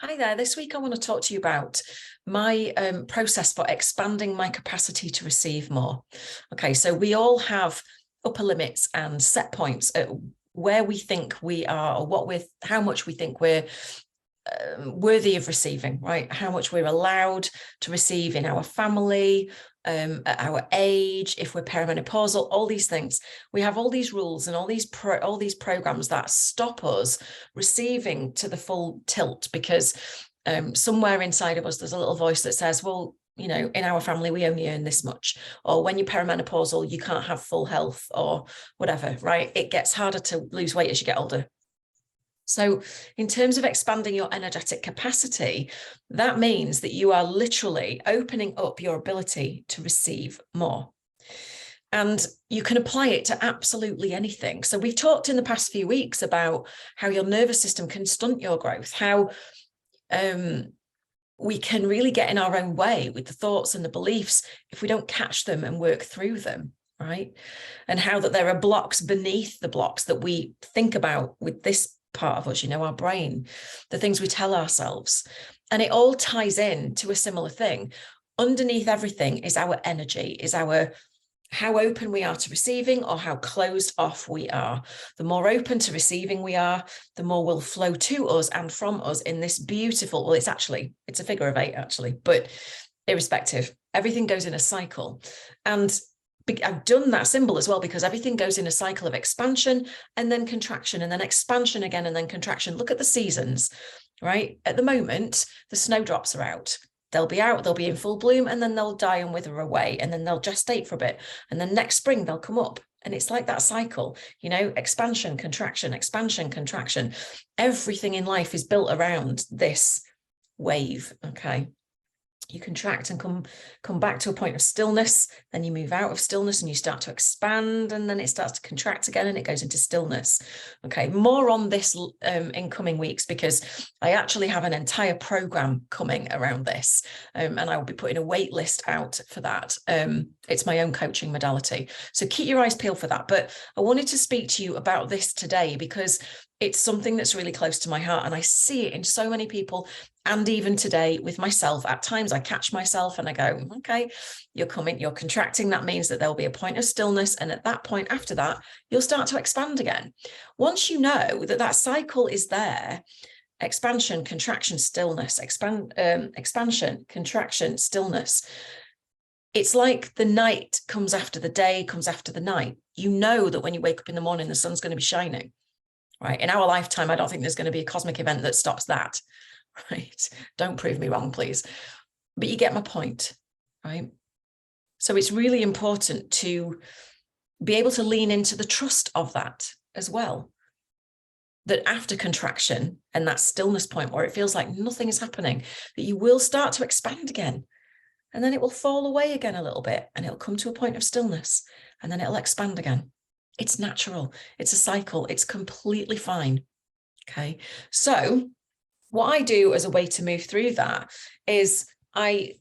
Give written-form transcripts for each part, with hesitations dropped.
Hi there. This week I want to talk to you about my process for expanding my capacity to receive more. Okay, so we all have upper limits and set points at where we think we are, or how much we think we're worthy of receiving, right? How much we're allowed to receive in our family, at our age, if we're perimenopausal, all these things. We have all these rules and all these programs that stop us receiving to the full tilt, because somewhere inside of us there's a little voice that says, well, you know, in our family we only earn this much, or when you're perimenopausal you can't have full health, or whatever, right? It gets harder to lose weight as you get older. So in terms of expanding your energetic capacity, that means that you are literally opening up your ability to receive more. And you can apply it to absolutely anything. So we've talked in the past few weeks about how your nervous system can stunt your growth, how we can really get in our own way with the thoughts and the beliefs if we don't catch them and work through them, right? And how that there are blocks beneath the blocks that we think about with this part of us, you know, our brain, the things we tell ourselves. And it all ties in to a similar thing. Underneath everything is our energy, is our how open we are to receiving or how closed off we are. The more open to receiving we are, the more will flow to us and from us in this beautiful, well, it's a figure of 8 actually, but irrespective, everything goes in a cycle. And I've done that symbol as well because everything goes in a cycle of expansion and then contraction and then expansion again and then contraction. Look at the seasons, right? At the moment, the snowdrops are out. They'll be out, they'll be in full bloom, and then they'll die and wither away, and then they'll gestate for a bit. And then next spring, they'll come up. And it's like that cycle, you know, expansion, contraction, expansion, contraction. Everything in life is built around this wave, okay? You contract and come back to a point of stillness, then you move out of stillness and you start to expand, and then it starts to contract again and it goes into stillness. Okay, more on this in coming weeks, because I actually have an entire program coming around this, and I will be putting a wait list out for that. It's my own coaching modality, so keep your eyes peeled for that. But I wanted to speak to you about this today because it's something that's really close to my heart, and I see it in so many people. And even today with myself, at times I catch myself and I go, okay, you're contracting. That means that there'll be a point of stillness. And at that point, after that, you'll start to expand again. Once you know that that cycle is there, expansion, contraction, stillness, expansion, contraction, stillness. It's like the night comes after the day, comes after the night. You know that when you wake up in the morning, the sun's going to be shining, right? In our lifetime, I don't think there's going to be a cosmic event that stops that. Right? Don't prove me wrong, please. But you get my point, right? So it's really important to be able to lean into the trust of that as well. That after contraction and that stillness point where it feels like nothing is happening, that you will start to expand again. And then it will fall away again a little bit and it'll come to a point of stillness and then it'll expand again. It's natural. It's a cycle. It's completely fine. Okay. So what I do as a way to move through that is I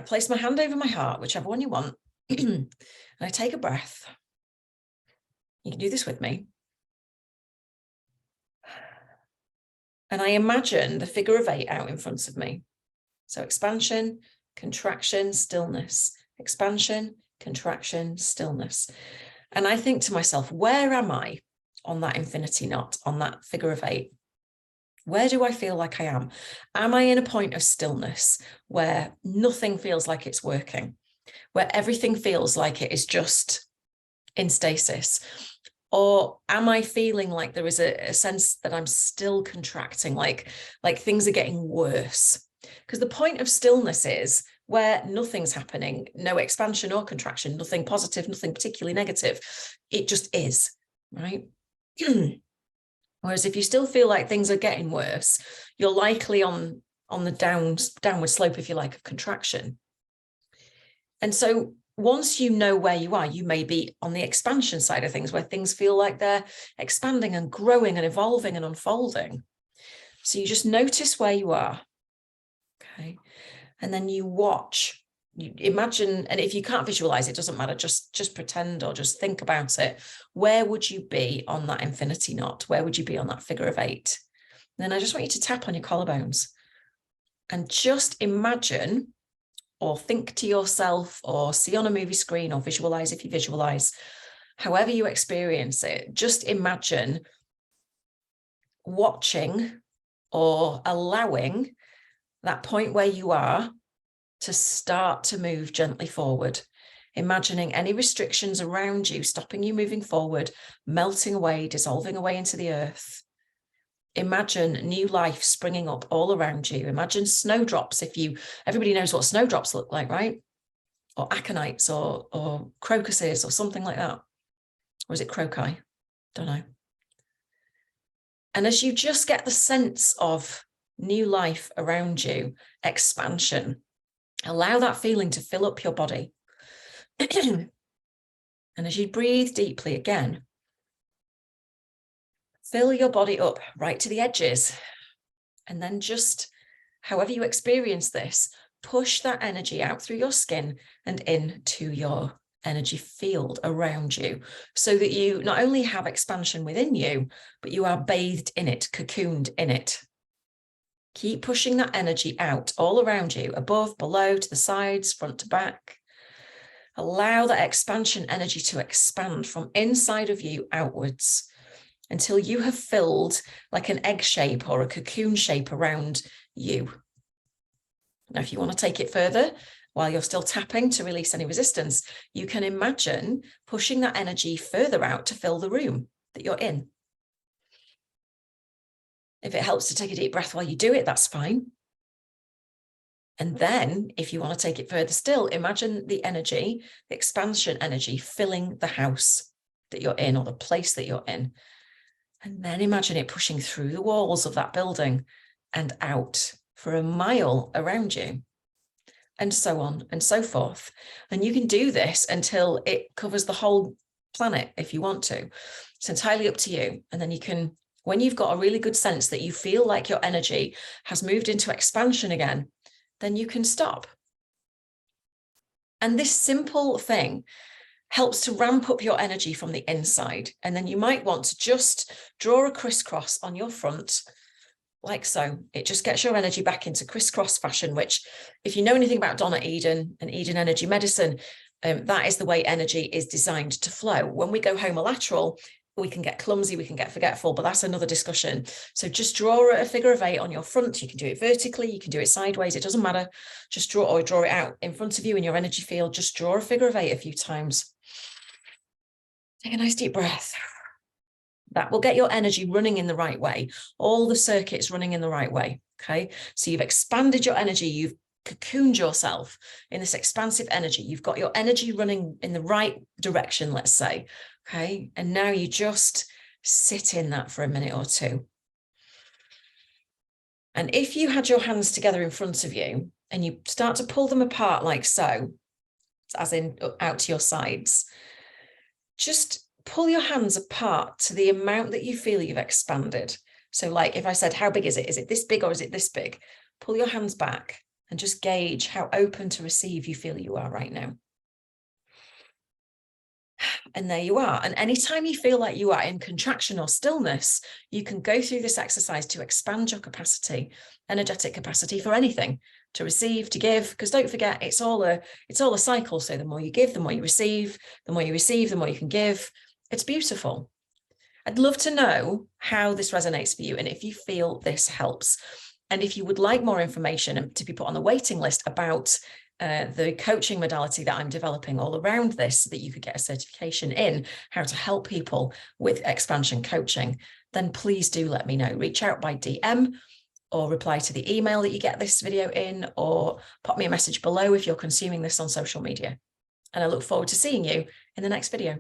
place my hand over my heart, whichever one you want, and I take a breath. You can do this with me. And I imagine the figure of 8 out in front of me. So expansion, contraction, stillness, expansion, contraction, stillness. And I think to myself, where am I on that infinity knot, on that figure of 8? Where do I feel like I am? Am I in a point of stillness where nothing feels like it's working, where everything feels like it is just in stasis? Or am I feeling like there is a sense that I'm still contracting, like things are getting worse? Because the point of stillness is where nothing's happening, no expansion or contraction, nothing positive, nothing particularly negative. It just is, right? Whereas if you still feel like things are getting worse, you're likely on the downward slope, if you like, of contraction. And so once you know where you are, you may be on the expansion side of things, where things feel like they're expanding and growing and evolving and unfolding. So you just notice where you are. Okay. And then you watch. You imagine, and if you can't visualize it, doesn't matter, just pretend or just think about it. Where would you be on that infinity knot? Where would you be on that figure of 8? And then I just want you to tap on your collarbones. And just imagine, or think to yourself, or see on a movie screen, or visualize if you visualize, however you experience it, just imagine watching or allowing that point where you are to start to move gently forward. Imagining any restrictions around you stopping you moving forward, melting away, dissolving away into the earth. Imagine new life springing up all around you. Imagine snowdrops. Everybody knows what snowdrops look like, right? Or aconites or crocuses or something like that. Or is it croci? Don't know. And as you just get the sense of new life around you, expansion, allow that feeling to fill up your body. And as you breathe deeply again, fill your body up right to the edges. And then just, however you experience this, push that energy out through your skin and into your energy field around you, so that you not only have expansion within you, but you are bathed in it, cocooned in it. Keep pushing that energy out all around you, above, below, to the sides, front to back. Allow that expansion energy to expand from inside of you outwards until you have filled like an egg shape or a cocoon shape around you. Now, if you want to take it further, while you're still tapping to release any resistance, you can imagine pushing that energy further out to fill the room that you're in. If it helps to take a deep breath while you do it, that's fine. And then if you want to take it further still, imagine the energy, the expansion energy, filling the house that you're in or the place that you're in. And then imagine it pushing through the walls of that building and out for a mile around you, and so on and so forth. And you can do this until it covers the whole planet if you want to. It's entirely up to you. And then you can, when you've got a really good sense that you feel like your energy has moved into expansion again, then you can stop. And this simple thing helps to ramp up your energy from the inside. And then you might want to just draw a crisscross on your front, like so. It just gets your energy back into crisscross fashion, which, if you know anything about Donna Eden and Eden energy medicine, that is the way energy is designed to flow. When we go homolateral, we can get clumsy, we can get forgetful, but that's another discussion. So just draw a figure of 8 on your front. You can do it vertically, you can do it sideways, it doesn't matter. Just draw it out in front of you in your energy field. Just draw a figure of 8 a few times. Take a nice deep breath. That will get your energy running in the right way, all the circuits running in the right way, okay? So you've expanded your energy, you've cocooned yourself in this expansive energy. You've got your energy running in the right direction, let's say, okay? And now you just sit in that for a minute or two. And if you had your hands together in front of you and you start to pull them apart like so, as in out to your sides, just pull your hands apart to the amount that you feel you've expanded. So like if I said, how big is it? Is it this big or is it this big? Pull your hands back and just gauge how open to receive you feel you are right now. And there you are. And anytime you feel like you are in contraction or stillness, you can go through this exercise to expand your capacity, energetic capacity for anything, to receive, to give, because don't forget, it's all a cycle. So the more you give, the more you receive, the more you receive, the more you can give. It's beautiful. I'd love to know how this resonates for you and if you feel this helps. And if you would like more information and to be put on the waiting list about the coaching modality that I'm developing all around this, so that you could get a certification in how to help people with expansion coaching, then please do let me know. Reach out by DM or reply to the email that you get this video in, or pop me a message below if you're consuming this on social media. And I look forward to seeing you in the next video.